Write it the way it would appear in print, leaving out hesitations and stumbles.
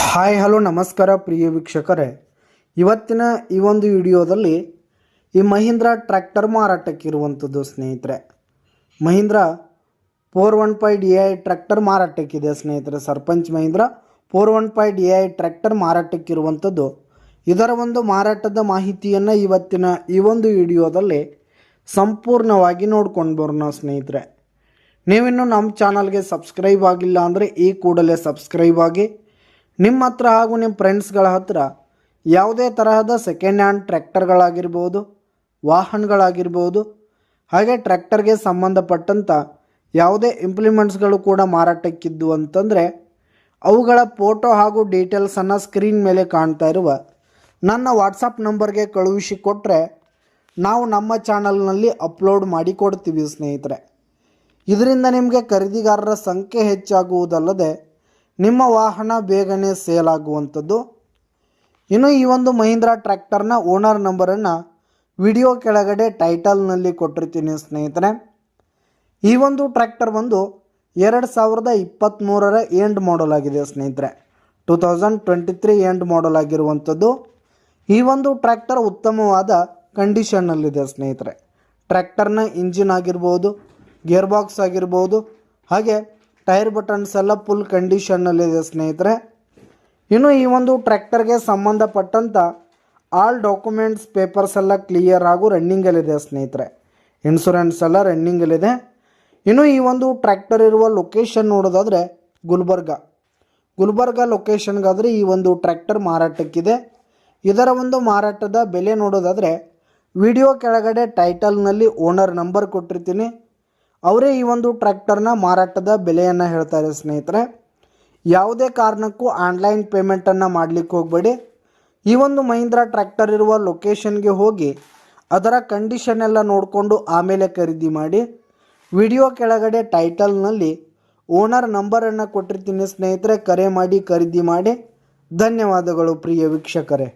Hi hello ನಮಸ್ಕಾರ ಪ್ರಿಯ ವೀಕ್ಷಕರೇ, ಇವತ್ತಿನ ಈ ಒಂದು ವಿಡಿಯೋದಲ್ಲಿ ಈ ಮಹೀಂದ್ರಾ ಟ್ರ್ಯಾಕ್ಟರ್ ಮಾರಾಟಕ್ಕಿರುವಂಥದ್ದು ಸ್ನೇಹಿತರೆ. ಮಹೀಂದ್ರಾ 415DI ಟ್ರ್ಯಾಕ್ಟರ್ ಮಾರಾಟಕ್ಕಿದೆ ಸ್ನೇಹಿತರೆ. ಸರ್ಪಂಚ್ ಮಹೀಂದ್ರಾ 415DI ಟ್ರ್ಯಾಕ್ಟರ್ ಮಾರಾಟಕ್ಕಿರುವಂಥದ್ದು. ಇದರ ಒಂದು ಮಾರಾಟದ ಮಾಹಿತಿಯನ್ನು ಇವತ್ತಿನ ಈ ಒಂದು ವಿಡಿಯೋದಲ್ಲಿ ಸಂಪೂರ್ಣವಾಗಿ ನೋಡ್ಕೊಂಡು ಬರೋಣ ಸ್ನೇಹಿತರೆ. ನೀವಿನ್ನು ನಮ್ಮ ಚಾನಲ್ಗೆ ಸಬ್ಸ್ಕ್ರೈಬ್ ಆಗಿಲ್ಲ ಅಂದರೆ ಈ ಕೂಡಲೇ ಸಬ್ಸ್ಕ್ರೈಬ್ ಆಗಿ. ನಿಮ್ಮ ಹತ್ರ ಹಾಗೂ ನಿಮ್ಮ ಫ್ರೆಂಡ್ಸ್ಗಳ ಹತ್ರ ಯಾವುದೇ ತರಹದ ಸೆಕೆಂಡ್ ಹ್ಯಾಂಡ್ ಟ್ರ್ಯಾಕ್ಟರ್ಗಳಾಗಿರ್ಬೋದು, ವಾಹನಗಳಾಗಿರ್ಬೋದು, ಹಾಗೆ ಟ್ರ್ಯಾಕ್ಟರ್ಗೆ ಸಂಬಂಧಪಟ್ಟಂಥ ಯಾವುದೇ ಇಂಪ್ಲಿಮೆಂಟ್ಸ್ಗಳು ಕೂಡ ಮಾರಾಟಕ್ಕಿದ್ದು ಅಂತಂದರೆ ಅವುಗಳ ಫೋಟೋ ಹಾಗೂ ಡೀಟೇಲ್ಸನ್ನು ಸ್ಕ್ರೀನ್ ಮೇಲೆ ಕಾಣ್ತಾ ಇರುವ ನನ್ನ ವಾಟ್ಸಪ್ ನಂಬರ್ಗೆ ಕಳುಹಿಸಿಕೊಟ್ರೆ ನಾವು ನಮ್ಮ ಚಾನಲ್ನಲ್ಲಿ ಅಪ್ಲೋಡ್ ಮಾಡಿ ಕೊಡ್ತೀವಿ ಸ್ನೇಹಿತರೆ. ಇದರಿಂದ ನಿಮಗೆ ಖರೀದಿಗಾರರ ಸಂಖ್ಯೆ ಹೆಚ್ಚಾಗುವುದಲ್ಲದೆ ನಿಮ್ಮ ವಾಹನ ಬೇಗನೆ ಸೇಲ್ ಆಗುವಂಥದ್ದು. ಇನ್ನು ಈ ಒಂದು ಮಹೀಂದ್ರಾ ಟ್ರ್ಯಾಕ್ಟರ್ನ ಓನರ್ ನಂಬರನ್ನು ವಿಡಿಯೋ ಕೆಳಗಡೆ ಟೈಟಲ್ನಲ್ಲಿ ಕೊಟ್ಟಿರ್ತೀನಿ ಸ್ನೇಹಿತರೆ. ಈ ಒಂದು ಟ್ರ್ಯಾಕ್ಟರ್ ಬಂದು 2023ರ ಎಂಡ್ ಮಾಡಲ್ ಆಗಿದೆ ಸ್ನೇಹಿತರೆ. 2023 ಎಂಡ್ ಮಾಡಲ್ ಆಗಿರುವಂಥದ್ದು. ಈ ಒಂದು ಟ್ರ್ಯಾಕ್ಟರ್ ಉತ್ತಮವಾದ ಕಂಡೀಷನ್ನಲ್ಲಿದೆ ಸ್ನೇಹಿತರೆ. ಟ್ರ್ಯಾಕ್ಟರ್ನ ಇಂಜಿನ್ ಆಗಿರ್ಬೋದು, ಗೇರ್ ಬಾಕ್ಸ್ ಆಗಿರ್ಬೋದು, ಹಾಗೆ ಟೈರ್ ಬಟನ್ಸ್ ಎಲ್ಲ ಫುಲ್ ಕಂಡೀಷನ್ನಲ್ಲಿದೆ ಸ್ನೇಹಿತರೆ. ಇನ್ನು ಈ ಒಂದು ಟ್ರ್ಯಾಕ್ಟರ್ಗೆ ಸಂಬಂಧಪಟ್ಟಂಥ ಆಲ್ ಡಾಕ್ಯುಮೆಂಟ್ಸ್ ಪೇಪರ್ಸ್ ಎಲ್ಲ ಕ್ಲಿಯರ್ ಹಾಗೂ ರನ್ನಿಂಗಲ್ಲಿದೆ ಸ್ನೇಹಿತರೆ. ಇನ್ಶೂರೆನ್ಸ್ ಎಲ್ಲ ರನ್ನಿಂಗಲ್ಲಿದೆ. ಇನ್ನು ಈ ಒಂದು ಟ್ರ್ಯಾಕ್ಟರ್ ಇರುವ ಲೊಕೇಶನ್ ನೋಡೋದಾದರೆ ಗುಲ್ಬರ್ಗ ಲೊಕೇಶನ್ಗಾದರೆ ಈ ಒಂದು ಟ್ರ್ಯಾಕ್ಟರ್ ಮಾರಾಟಕ್ಕಿದೆ. ಇದರ ಒಂದು ಮಾರಾಟದ ಬೆಲೆ ನೋಡೋದಾದರೆ ವಿಡಿಯೋ ಕೆಳಗಡೆ ಟೈಟಲ್ನಲ್ಲಿ ಓನರ್ ನಂಬರ್ ಕೊಟ್ಟಿರ್ತೀನಿ. ಅವರೇ ಈ ಒಂದು ಟ್ರ್ಯಾಕ್ಟರ್ನ ಮಾರಾಟದ ಬೆಲೆಯನ್ನು ಹೇಳ್ತಾರೆ ಸ್ನೇಹಿತರೆ. ಯಾವುದೇ ಕಾರಣಕ್ಕೂ ಆನ್ಲೈನ್ ಪೇಮೆಂಟನ್ನು ಮಾಡಲಿಕ್ಕೆ ಹೋಗಬೇಡಿ. ಈ ಒಂದು ಮಹೀಂದ್ರಾ ಟ್ರ್ಯಾಕ್ಟರ್ ಇರುವ ಲೊಕೇಶನ್ಗೆ ಹೋಗಿ ಅದರ ಕಂಡೀಷನ್ ಎಲ್ಲ ನೋಡಿಕೊಂಡು ಆಮೇಲೆ ಖರೀದಿ ಮಾಡಿ. ವಿಡಿಯೋ ಕೆಳಗಡೆ ಟೈಟಲ್ನಲ್ಲಿ ಓನರ್ ನಂಬರನ್ನು ಕೊಟ್ಟಿರ್ತೀನಿ ಸ್ನೇಹಿತರೆ. ಕರೆ ಮಾಡಿ ಖರೀದಿ ಮಾಡಿ. ಧನ್ಯವಾದಗಳು ಪ್ರಿಯ ವೀಕ್ಷಕರೇ.